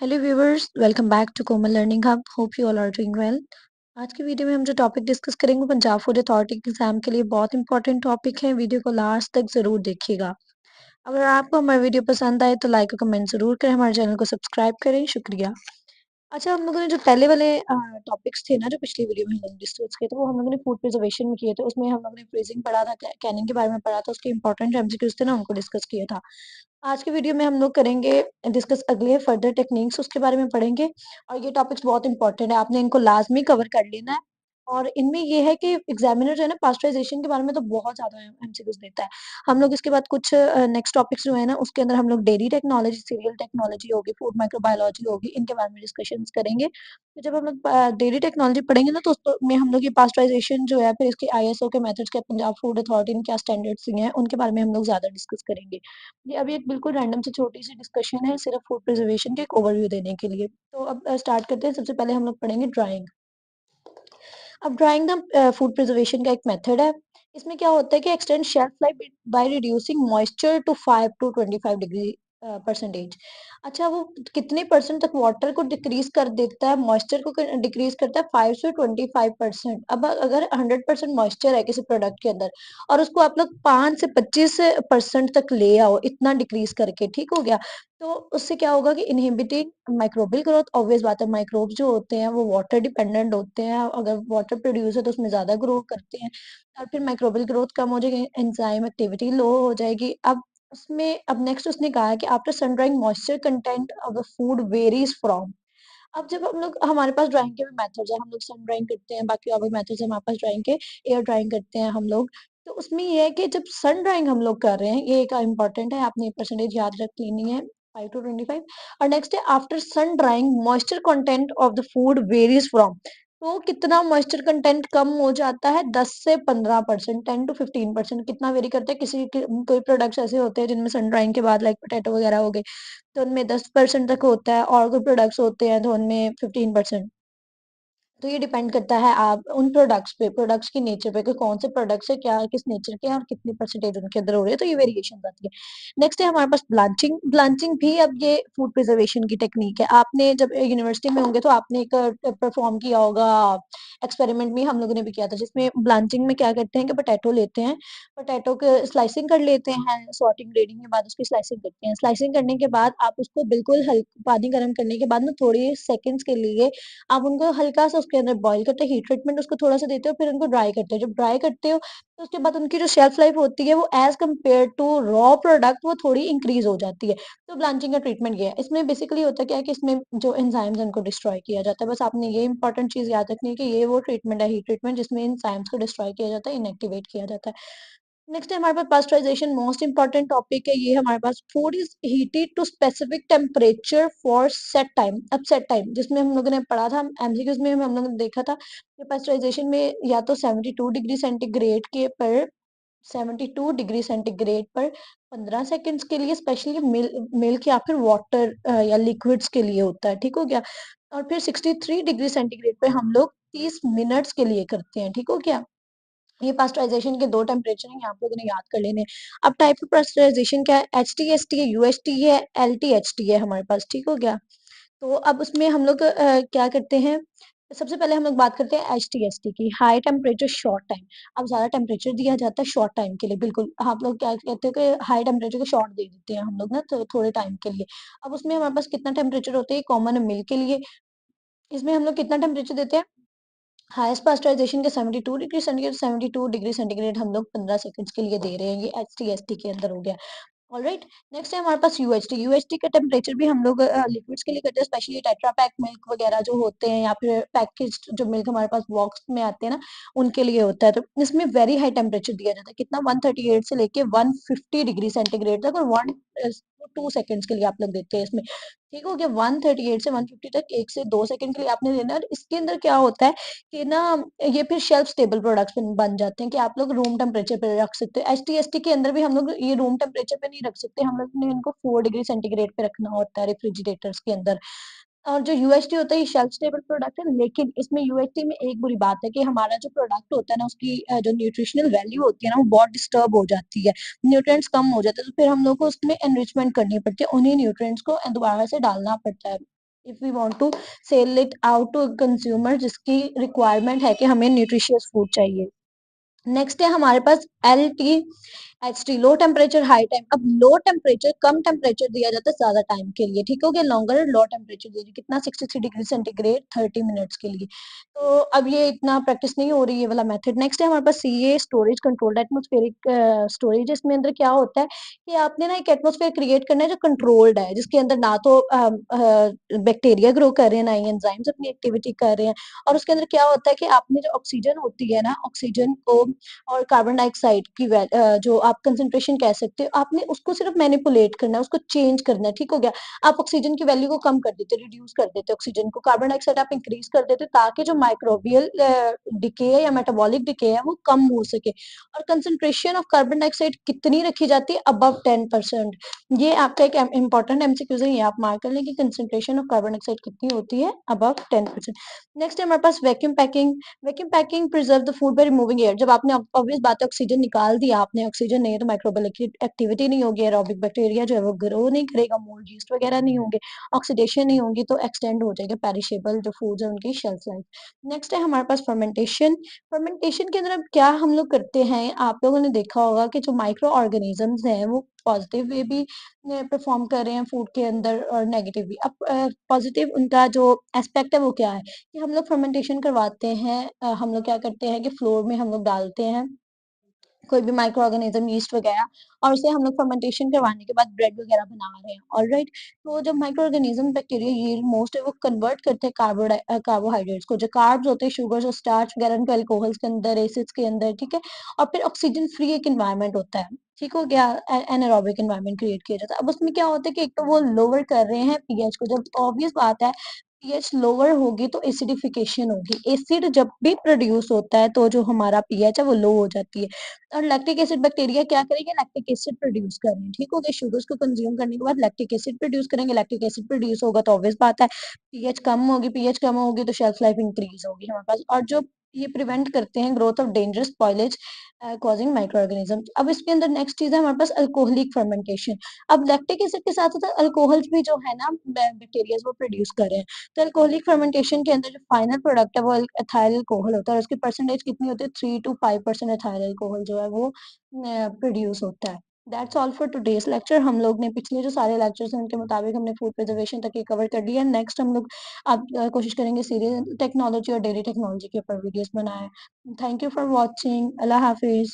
Hello viewers, welcome back to Komal learning hub. Hope you all are doing well. आज की video में हम जो टॉपिक डिस्कस करेंगे पंजाब फूड अथॉरिटी एग्जाम के लिए बहुत इंपॉर्टेंट टॉपिक है। वीडियो को लास्ट तक जरूर देखिएगा। अगर आपको हमारी वीडियो पसंद आए तो लाइक और कमेंट जरूर करें, हमारे चैनल को सब्सक्राइब करें। शुक्रिया। अच्छा, हम लोगों ने जो पहले वाले टॉपिक्स थे ना, जो पिछली वीडियो में हम लोग डिस्कस किए थे, वो हम लोगों ने फूड प्रिजर्वेशन में किए थे। उसमें हम लोगों ने फ्रीजिंग पढ़ा था, कैनिंग के बारे में पढ़ा था, उसके इंपॉर्टेंट एमसीक्यूज थे ना, उनको डिस्कस किया था। आज की वीडियो में हम लोग करेंगे डिस्कस अगले फर्दर टेक्निक्स, उसके बारे में पढ़ेंगे। और ये टॉपिक्स बहुत इंपॉर्टेंट है, आपने इनको लाजमी कवर कर लेना है। और इनमें ये है कि एग्जामिनर जो है ना, पास्चराइजेशन के बारे में तो बहुत ज्यादा एमसीक्यूज देता है। हम लोग इसके बाद कुछ नेक्स्ट टॉपिक्स जो है ना, उसके अंदर हम लोग डेयरी टेक्नोलॉजी, सीरियल टेक्नोलॉजी होगी, फूड माइक्रोबायोलॉजी होगी, इनके बारे में डिस्कशन करेंगे। तो जब हम लोग डेयरी टेक्नोलॉजी पढ़ेंगे ना, तो उसमें हम लोग ये पास्चराइजेशन जो है, फिर इसके आईएसओ के मेथड्स, के पंजाब फूड अथॉरिटी ने क्या स्टैंडर्ड्स दिए हैं, उनके बारे में हम लोग ज्यादा डिस्कस करेंगे। ये अभी एक बिल्कुल रैंडम सी छोटी सी डिस्कशन है, सिर्फ फूड प्रिजर्वेशन के एक ओवरव्यू देने के लिए। तो अब स्टार्ट करते हैं। सबसे पहले हम लोग पढ़ेंगे ड्राइंग। अब ड्राइंग द फूड प्रिजर्वेशन का एक मेथड है। इसमें क्या होता है कि extend shelf life by reducing moisture to 5 to 25 degree percentage. अच्छा, वो कितने परसेंट तक वाटर को डिक्रीज कर देता है, मॉइस्चर को डिक्रीज करता है? 5 से 25%। अब अगर 100% मॉइस्चर है किसी प्रोडक्ट के अंदर, और उसको आप लोग 5 से 25% तक ले आओ, इतना डिक्रीज करके, ठीक हो गया। तो उससे क्या होगा कि इनहिबिटिंग माइक्रोबियल ग्रोथ। ऑब्वियस बात है, माइक्रोब्स जो होते हैं वो वाटर डिपेंडेंट होते हैं। अगर वाटर प्रोड्यूस है तो उसमें ज्यादा ग्रो करते हैं, और फिर माइक्रोबियल ग्रोथ कम हो जाएगी, एंजाइम एक्टिविटी लो हो जाएगी। अब नेक्स्ट उसने कहा है कि after sun drying moisture content of the food varies from. अब जब हम लोग, हमारे पास ड्राइंग के भी मेथड्स है, हम लोग सन ड्राइंग करते हैं, बाकी और भी मेथड्स हमारे पास ड्राइंग के, एयर ड्राइंग करते हैं हम लोग। तो उसमें ये है कि जब सन ड्राइंग हम लोग कर रहे हैं, ये एक इंपॉर्टेंट है, आपने परसेंटेज याद रख लेनी है, 5 to 25। और नेक्स्ट है after sun drying moisture content of the food varies from. तो कितना मॉइस्चर कंटेंट कम हो जाता है? 10 से 15%, 10 to 15%। कितना वेरी करता है? कोई प्रोडक्ट्स ऐसे होते हैं जिनमें सन ड्राइंग के बाद, लाइक पोटैटो वगैरह हो गए, तो उनमें 10% तक होता है, और कोई प्रोडक्ट्स होते हैं तो उनमें 15%। तो ये डिपेंड करता है आप उन प्रोडक्ट्स पे, प्रोडक्ट्स की नेचर पे, कि कौन से प्रोडक्ट्स है, क्या किस नेचर के हैं, और कितनी परसेंटेज उनके अंदर हो रही है। तो ये वेरिएशन आती है। नेक्स्ट है हमारे पास ब्लांचिंग। ब्लांचिंग भी अब ये फूड प्रिजर्वेशन की टेक्निक है। आपने जब यूनिवर्सिटी में होंगे तो आपने एक परफॉर्म किया होगा, एक्सपेरिमेंट भी हम लोगों ने भी किया था, जिसमें ब्लांचिंग में क्या करते हैं कि पोटैटो लेते हैं, पोटैटो के स्लाइसिंग कर लेते हैं, सॉर्टिंग ग्रेडिंग के बाद उसकी स्लाइसिंग करते हैं। स्लाइसिंग करने के बाद आप उसको बिल्कुल हल्का पानी गर्म करने के बाद ना, थोड़ी सेकंड्स के लिए आप उनको हल्का सा उसके अंदर बॉईल करते हो, हीट ट्रीटमेंट उसको थोड़ा सा देते हो, फिर उनको ड्राई करते हो। जब ड्राई करते हो तो उसके बाद उनकी जो शेल्फ लाइफ होती है, वो as compared to raw product वो थोड़ी इंक्रीज हो जाती है। तो ब्लांचिंग का ट्रीटमेंट ये है। इसमें बेसिकली होता क्या है कि इसमें जो एंजाइम्स उनको डिस्ट्रॉय किया जाता है। बस आपने ये इंपॉर्टेंट चीज याद रखनी है कि ये वो ट्रीटमेंट है, हीट ट्रीटमेंट, जिसमें एंजाइम्स को डिस्ट्रॉय किया जाता है, इनएक्टिवेट किया जाता है। नेक्स्ट है हमारे पास पास्चराइजेशन, मोस्ट इंपॉर्टेंट टॉपिक है ये हमारे पास। Food is heated to specific temperature for set time. अब सेट टाइम जिसमें हम लोगों ने पढ़ा था, एमसीक्यूज में हम लोगों ने देखा था कि पास्चराइजेशन में या तो 72 डिग्री सेंटीग्रेड के पर 72 डिग्री सेंटीग्रेड पर 15 सेकंड्स के लिए, स्पेशली मिल्क या फिर वाटर या लिक्विड्स के लिए होता है, ठीक हो गया। और फिर 63 डिग्री सेंटीग्रेड पे हम लोग 30 मिनट्स के लिए करते हैं, ठीक हो गया। ये पास्चराइजेशन के दो टेम्परेचर हैं, आप लोगों ने याद कर लेने। अब टाइप ऑफ पास्चराइजेशन क्या है? HTST है, UHT है, LTHT है हमारे पास, ठीक हो गया। तो अब उसमें हम लोग क्या करते हैं, सबसे पहले हम लोग बात करते हैं HTST की, हाई टेम्परेचर शॉर्ट टाइम। अब ज्यादा टेम्परेचर दिया जाता है शॉर्ट टाइम के लिए, बिल्कुल आप लोग क्या कहते हैं कि हाई टेम्परेचर को शॉर्ट दे देते हैं हम लोग ना, तो थोड़े टाइम के लिए। अब उसमें हमारे पास कितना टेम्परेचर होता है? कॉमन मिल्क के लिए इसमें हम लोग कितना टेम्परेचर देते हैं? हाईएस्ट पास्चराइजेशन के 72 डिग्री सेंटीग्रेड, 72 डिग्री सेंटीग्रेड हम लोग 15 सेकंड्स के लिए दे रहे हैं। ये HTST के अंदर हो गया। ऑलराइट। नेक्स्ट है हमारे पास यूएचटी। यूएचटी का टेम्परेचर भी हम लोग लिक्विड्स के लिए करते हैं, स्पेशली टेट्रा पैक मिल्क वगैरह जो होते हैं, या फिर पैकेज जो मिल्क हमारे पास बॉक्स में आते हैं ना, उनके लिए होता है। तो इसमें वेरी हाई टेम्परेचर दिया जाता है, कितना? 138 से लेके 150 डिग्री सेंटीग्रेड तक, और 1 to 2 सेकंड्स के लिए आप लोग देते हैं इसमें, ठीक हो गया। 138 से 150 तक 1 से 2 सेकंड के लिए आपने देना है। और इसके अंदर क्या होता है कि ना, ये फिर शेल्फ स्टेबल प्रोडक्ट्स बन जाते हैं, कि आप लोग रूम टेम्परेचर पे रख सकते हो। HTST के अंदर भी हम लोग ये रूम टेम्परेचर पे नहीं रख सकते, हम लोग ने इनको 4 डिग्री सेंटीग्रेड पे रखना होता है रेफ्रिजरेटर्स के अंदर। और जो यूएसटी होता है ये शेल्फ स्टेबल प्रोडक्ट है, लेकिन इसमें यूएसटी में एक बुरी बात है कि हमारा जो प्रोडक्ट होता है ना, उसकी जो न्यूट्रिशनल वैल्यू होती है ना, वो बहुत डिस्टर्ब हो जाती है, न्यूट्रिएंट्स कम हो जाते हैं। तो फिर हम लोग को उसमें एनरिचमेंट करनी पड़ती है, उन्हीं न्यूट्रिएंट्स को दोबारा से डालना पड़ता है। If we want to sell it out to consumer जिसकी रिक्वायरमेंट है कि हमें न्यूट्रिशियस फूड चाहिए। नेक्स्ट है हमारे पास LTHT, low temperature high time. अब लो टेम्परेचर कम टेम्परेचर दिया जाता है ज्यादा टाइम के लिए, ठीक हो गया। लॉन्गर लो टेम्परेचर दिया कितना 63 डिग्री सेंटीग्रेड 30 मिनट्स के लिए। तो अब ये इतना प्रैक्टिस नहीं हो रही है वाला मेथड। नेक्स्ट है हमारे पास CA storage, controlled atmospheric storage. इसमें अंदर क्या होता है कि आपने ना एक एटमोस्फेयर क्रिएट करना है जो कंट्रोल्ड है, जिसके अंदर ना तो बैक्टीरिया ग्रो कर रहे हैं, ना ही एंजाइम्स अपनी एक्टिविटी कर रहे हैं। और उसके अंदर क्या होता है कि आपने जो ऑक्सीजन होती है ना, ऑक्सीजन को और कार्बन डाइऑक्साइड की जो आप कंसंट्रेशन कह सकते हो, आपने उसको सिर्फ मैनिपुलेट करना है, उसको चेंज करना है, ठीक हो गया। आप ऑक्सीजन की वैल्यू को कम कर देते, रिड्यूस कर देते ऑक्सीजन को, कार्बन डाइऑक्साइड आप इंक्रीज कर देते ताकि जो माइक्रोबियल डिके है या मेटाबॉलिक डिके है वो कम हो सके। और कंसंट्रेशन ऑफ कार्बन डाइऑक्साइड कितनी रखी जाती है? अबव 10%। ये आपका एक इंपॉर्टेंट MCQ है, ये आप मार्क कर लें कि कंसंट्रेशन ऑफ कार्बन डाइऑक्साइड कितनी होती है? अबव 10%। नेक्स्ट है हमारे पास vacuum packing. Vacuum packing preserve the food by removing air. जब आपने ऑब्वियस बात है ऑक्सीजन निकाल दिया आपने, ऑक्सीजन नहीं है तो माइक्रोबियल एक्टिविटी नहीं होगी, एरोबिक बैक्टीरिया जो है वो ग्रो नहीं करेगा, मोल्ड यीस्ट वगैरह नहीं होंगे, ऑक्सीडेशन नहीं होगी, तो एक्सटेंड हो जाएगा पेरिशेबल जो फूड्स है उनकी शेल्फ लाइफ। नेक्स्ट है हमारे पास फर्मेंटेशन। फर्मेंटेशन के अंदर अब क्या हम लोग करते हैं, आप लोगों ने देखा होगा कि जो माइक्रो ऑर्गेनिजम्स हैं वो पॉजिटिव वे भी परफॉर्म कर रहे हैं फूड के अंदर और नेगेटिव भी। अब पॉजिटिव उनका जो एस्पेक्ट है वो क्या है कि हम लोग फर्मेंटेशन करवाते हैं, हम लोग क्या करते हैं कि फ्लोर में हम लोग डालते हैं कोई भी माइक्रो ऑर्गेनिज्म, यीस्ट वगैरह, और उसे हम लोग फर्मेंटेशन करवाने के बाद ब्रेड वगैरह बना रहे हैं, ऑलराइट। तो जब micro organism bacteria yield most है वो कन्वर्ट करते हैं कार्बोहाइड्रेट्स को, जो कार्ब्स होते हैं शुगर्स और स्टार्च वगैरह उनको अल्कोहल्स के अंदर, एसिड्स के अंदर, ठीक है। और फिर ऑक्सीजन फ्री एक एनवायरनमेंट होता है, ठीक हो गया, एनारोबिक एनवायरनमेंट क्रिएट किया जाता है। अब उसमें क्या होता है कि एक तो वो लोअर कर रहे हैं पीएच को, जब ऑब्वियस बात है पीएच लोअर होगी तो एसिडिफिकेशन होगी, एसिड जब भी प्रोड्यूस होता है तो जो हमारा पीएच है वो लो हो जाती है। और लैक्टिक एसिड बैक्टीरिया क्या करेंगे? लैक्टिक एसिड प्रोड्यूस करेंगे, ठीक हो गया। शुगर्स को कंज्यूम करने के बाद लैक्टिक एसिड प्रोड्यूस करेंगे, लैक्टिक एसिड प्रोड्यूस होगा तो ऑब्वियस बात है पीएच कम होगी, पीएच कम होगी तो शेल्फ लाइफ इंक्रीज होगी हमारे पास। और जो ये प्रिवेंट करते हैं growth of dangerous spoilage causing micro organism. अब इसके अंदर नेक्स्ट चीज है हमारे पास अल्कोहलिक फर्मेंटेशन। अब लैक्टिक एसिड के साथ साथ अल्कोहल्स भी जो है ना बैक्टीरिया वो प्रोड्यूस कर रहे हैं। तो अल्कोहलिक फर्मेंटेशन के अंदर जो फाइनल प्रोडक्ट है वो एथाइल अल्कोहल होता है, और उसकी परसेंटेज कितनी होती है? 3 to 5% एथाइल अल्कोहल जो है वो प्रोड्यूस होता है। That's all for today's lecture. हम लोग ने पिछले जो सारे लेक्चर्स हैं उनके मुताबिक हमने फूड प्रिजर्वेशन तक ये कवर कर लिया। नेक्स्ट हम लोग आप कोशिश करेंगे सीरियल टेक्नोलॉजी और डेली टेक्नोलॉजी के ऊपर वीडियोस बनाएं। Thank you for watching. Allah Hafiz.